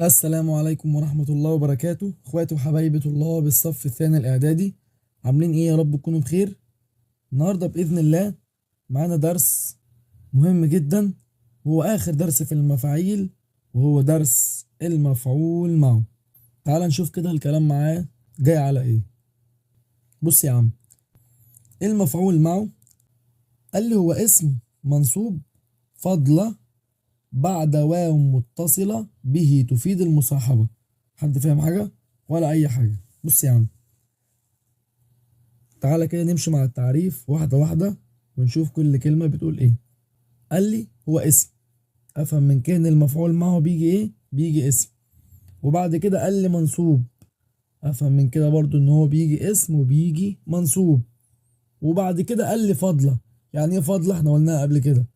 السلام عليكم ورحمة الله وبركاته، اخواتي وحبايبي طلاب الصف الثاني الاعدادي. عاملين ايه؟ يا رب تكونوا بخير. النهارده باذن الله معانا درس مهم جدا، هو اخر درس في المفاعيل، وهو درس المفعول معه. تعال نشوف كده الكلام معاه جاي على ايه. بص يا عم، المفعول معه قال لي هو اسم منصوب فضلة بعد واو متصلة به تفيد المصاحبة. حد فاهم حاجة ولا أي حاجة؟ بص يا عم، تعالى كده نمشي مع التعريف واحدة واحدة ونشوف كل كلمة بتقول إيه. قال لي هو اسم، أفهم من كان المفعول معه بيجي إيه؟ بيجي اسم. وبعد كده قال لي منصوب، أفهم من كده برضو إن هو بيجي اسم وبيجي منصوب. وبعد كده قال لي فضلة. يعني إيه فضلة؟ إحنا قلناها قبل كده،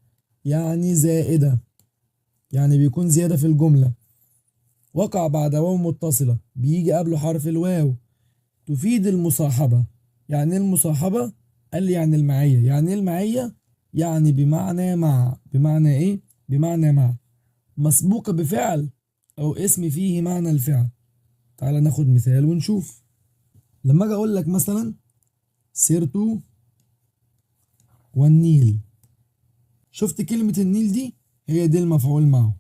يعني زائدة، يعني بيكون زيادة في الجملة. وقع بعد واو متصلة، بيجي قبله حرف الواو، تفيد المصاحبة. يعني ايه المصاحبة؟ قال لي يعني المعية. يعني ايه المعية؟ يعني بمعنى مع. بمعنى ايه؟ بمعنى مع، مسبوقة بفعل او اسم فيه معنى الفعل. تعال ناخد مثال ونشوف. لما اجي اقول لك مثلا سرت والنيل، شفت كلمة النيل دي؟ هي دي المفعول معه.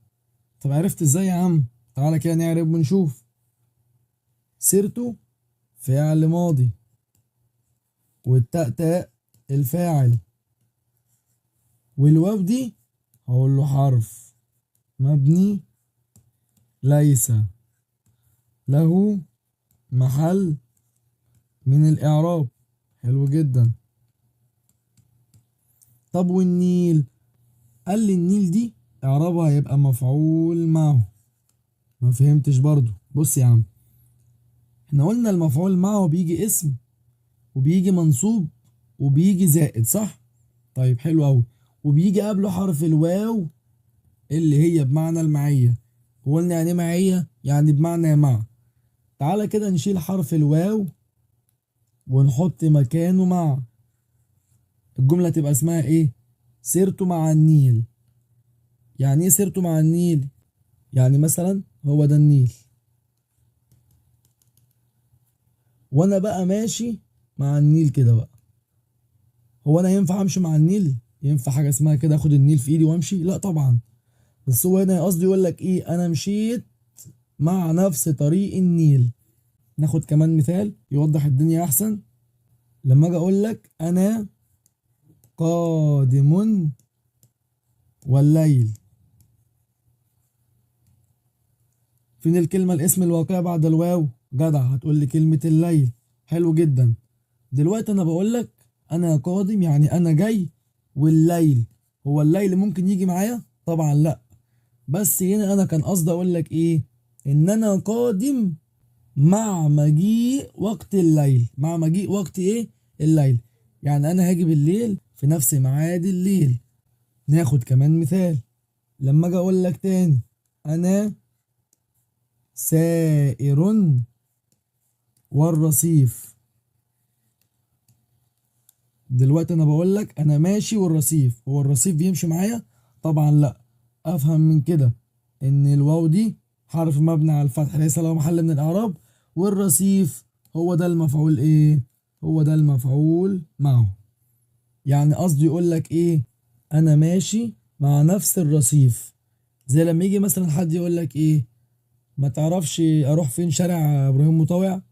طب عرفت ازاي يا عم؟ تعالى كده نعرف ونشوف. سرت فعل ماضي، والتاء تاء الفاعل، والواو دي هقول له حرف مبني ليس له محل من الإعراب. حلو جدا. طب والنيل؟ قال لي النيل دي إعرابها هيبقى مفعول معه. ما فهمتش برضو. بص يا عم، احنا قلنا المفعول معه بيجي اسم وبيجي منصوب وبيجي زائد، صح؟ طيب حلو أوي. وبيجي قبله حرف الواو اللي هي بمعنى المعية. وقلنا يعني ايه معية؟ يعني بمعنى مع. تعالى كده نشيل حرف الواو ونحط مكانه مع. الجملة تبقى اسمها ايه؟ سرت مع النيل. يعني ايه سرت مع النيل؟ يعني مثلا هو ده النيل، وانا بقى ماشي مع النيل كده بقى. هو انا ينفع امشي مع النيل؟ ينفع حاجة اسمها كده اخد النيل في ايدي وامشي؟ لا طبعا. بس هو هنا قصدي يقول لك ايه؟ انا مشيت مع نفس طريق النيل. ناخد كمان مثال يوضح الدنيا احسن. لما اجي اقول لك انا قادم والليل، فين الكلمة الاسم الواقع بعد الواو؟ جدع، هتقول لي كلمة الليل. حلو جدا. دلوقتي انا بقول لك انا قادم، يعني انا جاي، والليل، هو الليل ممكن يجي معايا؟ طبعا لا. بس هنا انا كان قصدي اقول لك ايه؟ ان انا قادم مع مجيء وقت الليل. مع مجيء وقت ايه؟ الليل. يعني انا هاجي بالليل في نفس ميعاد الليل. ناخد كمان مثال. لما اجي اقول لك تاني انا سائر والرصيف، دلوقتي انا بقول لك انا ماشي والرصيف، هو الرصيف بيمشي معايا؟ طبعا لا. افهم من كده ان الواو دي حرف مبني على الفتح ليس له محل من الاعراب، والرصيف هو ده المفعول ايه؟ هو ده المفعول معه. يعني قصده يقول لك ايه؟ انا ماشي مع نفس الرصيف. زي لما يجي مثلا حد يقول لك ايه؟ ما تعرفش اروح فين شارع ابراهيم مطاوع؟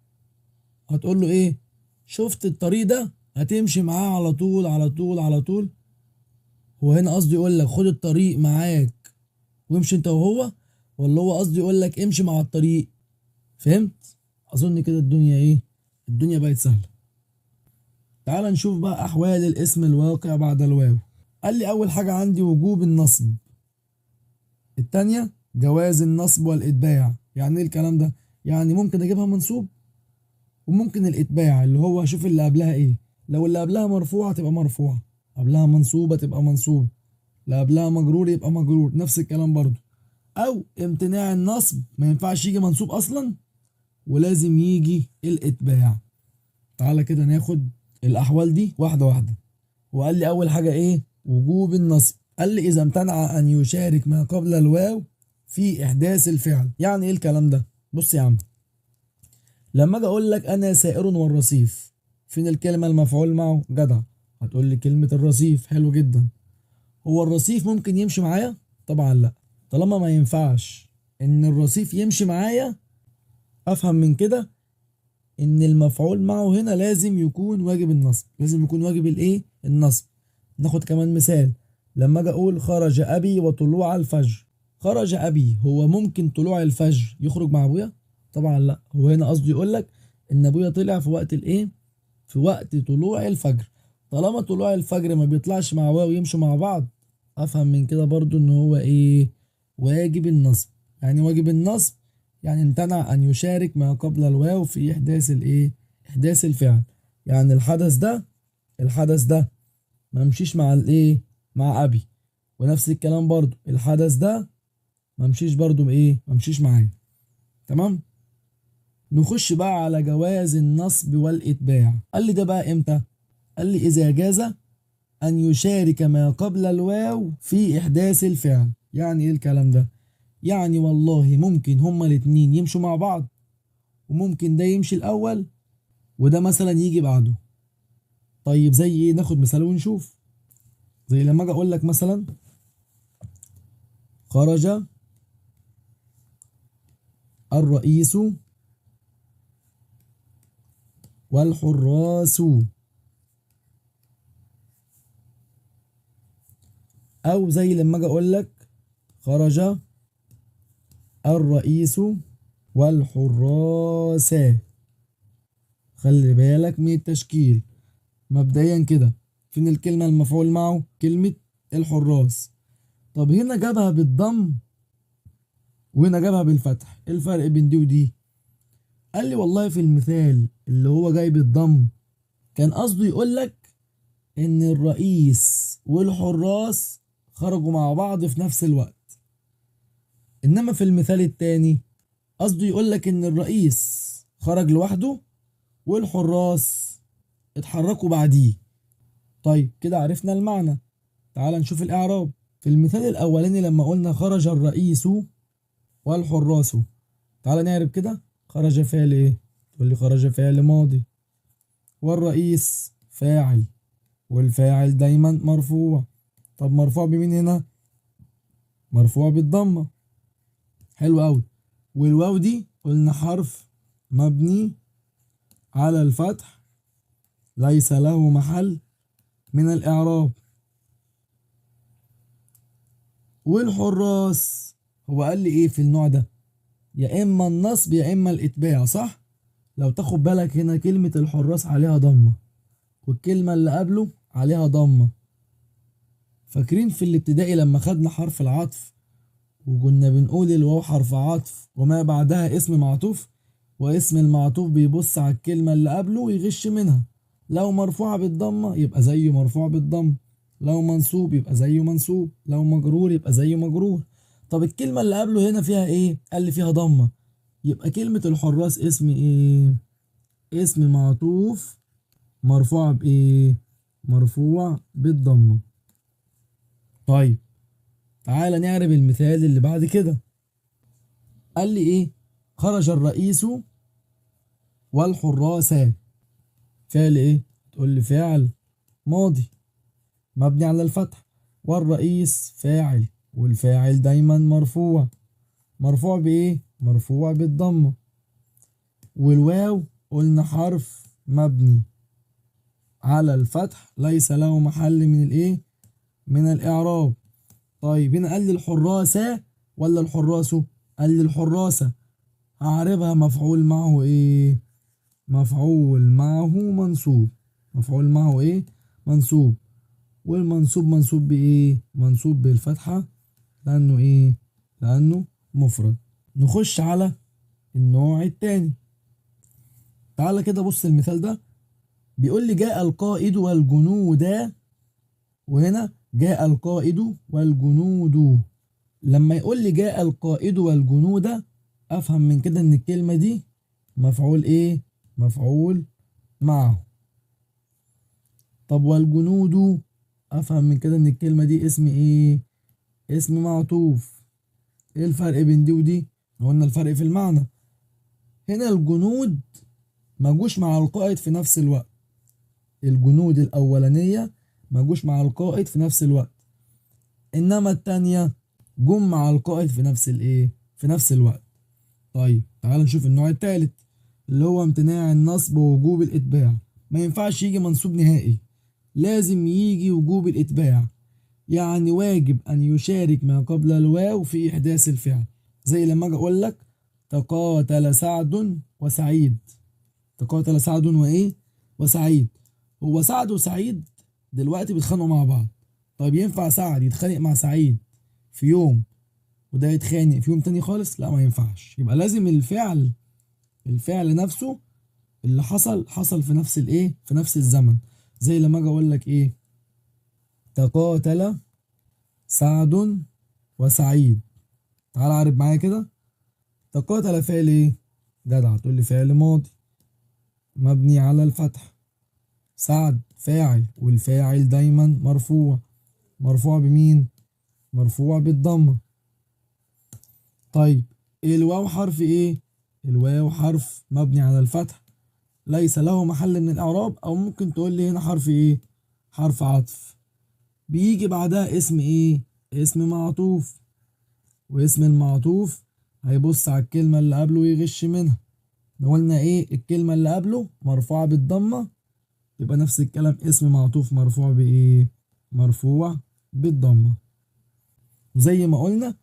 هتقول له ايه؟ شفت الطريق ده؟ هتمشي معاه على طول على طول على طول. هو هنا قصدي يقول لك خد الطريق معاك وامشي انت وهو، ولا هو قصدي يقول لك امشي مع الطريق؟ فهمت؟ اظن كده الدنيا ايه؟ الدنيا بقت سهله. تعال نشوف بقى احوال الاسم الواقع بعد الواو. قال لي اول حاجه عندي وجوب النصب، التانية جواز النصب والاتباع. يعني ايه الكلام ده؟ يعني ممكن اجيبها منصوب، وممكن الاتباع اللي هو اشوف اللي قبلها ايه. لو اللي قبلها مرفوعه تبقى مرفوعه، قبلها منصوبه تبقى منصوبه، اللي قبلها مجرور يبقى مجرور، نفس الكلام برضو. او امتناع النصب، ما ينفعش يجي منصوب اصلا ولازم يجي الاتباع. تعالى كده ناخد الاحوال دي واحده واحده. وقال لي اول حاجه ايه؟ وجوب النصب. قال لي اذا امتنع ان يشارك ما قبل الواو في إحداث الفعل. يعني إيه الكلام ده؟ بص يا عم، لما أجي أقول لك أنا سائر والرصيف، فين الكلمة المفعول معه؟ جدع، هتقول لي كلمة الرصيف. حلو جدا. هو الرصيف ممكن يمشي معايا؟ طبعا لا. طالما ما ينفعش إن الرصيف يمشي معايا، أفهم من كده إن المفعول معه هنا لازم يكون واجب النصب. لازم يكون واجب الإيه؟ النصب. ناخد كمان مثال. لما أجي أقول خرج أبي وطلوع الفجر. خرج أبي، هو ممكن طلوع الفجر يخرج مع أبويا؟ طبعا لا. هو هنا قصده يقول لك إن أبويا طلع في وقت الإيه؟ في وقت طلوع الفجر. طالما طلوع الفجر ما بيطلعش مع واو يمشوا مع بعض، أفهم من كده برضو إن هو إيه؟ واجب النصب. يعني واجب النصب يعني امتنع أن يشارك ما قبل الواو في إحداث الإيه؟ إحداث الفعل. يعني الحدث ده ما مشيش مع الإيه؟ مع أبي. ونفس الكلام برضو الحدث ده ما مشيش برضو بإيه؟ ما مشيش معايا. تمام؟ نخش بقى على جواز النصب والإتباع. قال لي ده بقى إمتى؟ قال لي إذا جاز أن يشارك ما قبل الواو في إحداث الفعل. يعني إيه الكلام ده؟ يعني والله ممكن هما الاتنين يمشوا مع بعض، وممكن ده يمشي الأول وده مثلا يجي بعده. طيب زي إيه؟ ناخد مثال ونشوف. زي لما أجي أقول لك مثلا خرج الرئيس والحراس. أو زي لما أجي أقول لك خرج الرئيس والحراس. خلي بالك من التشكيل. مبدئيا كده، فين الكلمة المفعول معه؟ كلمة الحراس. طب هنا جابها بالضم وهنا جابها بالفتح. ايه الفرق بين دي ودي؟ قال لي والله في المثال اللي هو جاي بالضم كان قصده يقول لك ان الرئيس والحراس خرجوا مع بعض في نفس الوقت. انما في المثال التاني قصده يقول لك ان الرئيس خرج لوحده والحراس اتحركوا بعديه. طيب كده عرفنا المعنى. تعال نشوف الإعراب. في المثال الأولاني لما قلنا خرج الرئيس والحراس، تعال نعرب كده. خرج فعل إيه؟ تقول لي خرج فعل ماضي، والرئيس فاعل، والفاعل دايما مرفوع. طب مرفوع بمين هنا؟ مرفوع بالضمة. حلو أوي. والواو دي قلنا حرف مبني على الفتح ليس له محل من الإعراب. والحراس هو قال لي إيه في النوع ده؟ يا إما النصب يا إما الإتباع، صح؟ لو تاخد بالك هنا كلمة الحراس عليها ضمة، والكلمة اللي قبله عليها ضمة. فاكرين في الابتدائي لما خدنا حرف العطف وكنا بنقول الواو حرف عطف وما بعدها اسم معطوف، واسم المعطوف بيبص على الكلمة اللي قبله ويغش منها. لو مرفوعة بالضمة يبقى زيه مرفوع بالضم، لو منصوب يبقى زيه منصوب، لو مجرور يبقى زيه مجرور. طب الكلمة اللي قبله هنا فيها ايه؟ قال لي فيها ضمة، يبقى كلمة الحراس اسم ايه؟ اسم معطوف مرفوع بايه؟ مرفوع بالضمة. طيب تعالى نعرب المثال اللي بعد كده. قال لي ايه؟ خرج الرئيس والحراس. فعل ايه؟ تقول لي فعل ماضي مبني على الفتح، والرئيس فاعل، والفاعل دايما مرفوع. مرفوع بايه؟ مرفوع بالضمة. والواو قلنا حرف مبني على الفتح ليس له محل من الايه؟ من الاعراب. طيب هنا قال لي الحراسة ولا الحراس؟ قال لي الحراسة. هعربها مفعول معه ايه؟ مفعول معه منصوب. مفعول معه ايه؟ منصوب. والمنصوب منصوب بايه؟ منصوب بالفتحة لانه ايه؟ لانه مفرد. نخش على النوع التاني. تعالى كده بص المثال ده. بيقول لي جاء القائد والجنود، وهنا جاء القائد والجنود. لما يقول لي جاء القائد والجنود، افهم من كده ان الكلمة دي مفعول ايه؟ مفعول معه. طب والجنود، افهم من كده ان الكلمة دي اسم ايه؟ اسم معطوف. ايه الفرق بين دي ودي؟ قلنا الفرق في المعنى. هنا الجنود ما جوش مع القائد في نفس الوقت. الجنود الاولانيه ما جوش مع القائد في نفس الوقت، انما التانية جم مع القائد في نفس الايه، في نفس الوقت. طيب تعال نشوف النوع الثالث اللي هو امتناع النصب ووجوب الاتباع. ما ينفعش يجي منصوب نهائي، لازم يجي وجوب الاتباع، يعني واجب ان يشارك ما قبل الواو في احداث الفعل. زي لما اجي اقول لك تقاتل سعد وسعيد. تقاتل سعد وايه، وسعيد. هو سعد وسعيد دلوقتي بيتخانقوا مع بعض. طيب ينفع سعد يتخانق مع سعيد في يوم وده يتخانق في يوم تاني خالص؟ لا، ما ينفعش. يبقى لازم الفعل نفسه اللي حصل في نفس الايه، في نفس الزمن. زي لما اجي اقول لك ايه، تقاتل سعد وسعيد. تعال عارف معايا كده. تقاتل فعل ايه؟ جدع تقول لي فعل ماضي مبني على الفتح. سعد فاعل، والفاعل دايما مرفوع. مرفوع بمين؟ مرفوع بالضمه. طيب الواو حرف ايه؟ الواو حرف مبني على الفتح ليس له محل من الاعراب، او ممكن تقول لي هنا حرف ايه؟ حرف عطف. بيجي بعدها اسم ايه؟ اسم معطوف. واسم المعطوف هيبص على الكلمة اللي قبله ويغش منها. قلنا ايه؟ الكلمة اللي قبله مرفوعة بالضمة، يبقى نفس الكلام اسم معطوف مرفوع بايه؟ مرفوع بالضمة. زي ما قلنا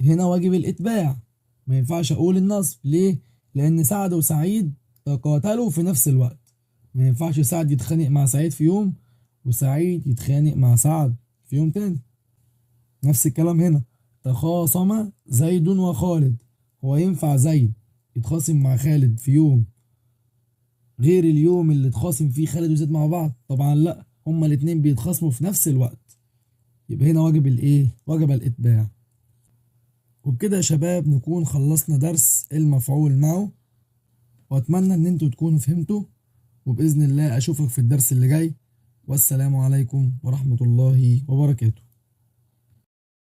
هنا واجب الاتباع، ما ينفعش اقول النصب. ليه؟ لان سعد وسعيد تقاتلوا في نفس الوقت. ما ينفعش سعد يتخانق مع سعيد في يوم وسعيد يتخانق مع سعد في يوم تاني. نفس الكلام هنا، تخاصم زيد وخالد. هو ينفع زيد يتخاصم مع خالد في يوم غير اليوم اللي اتخاصم فيه خالد وزيد مع بعض؟ طبعا لا، هما الاتنين بيتخاصموا في نفس الوقت. يبقى هنا واجب الايه؟ واجب الاتباع. وبكده يا شباب نكون خلصنا درس المفعول معه، واتمنى ان انتوا تكونوا فهمتوا، وبإذن الله اشوفك في الدرس اللي جاي. والسلام عليكم ورحمة الله وبركاته.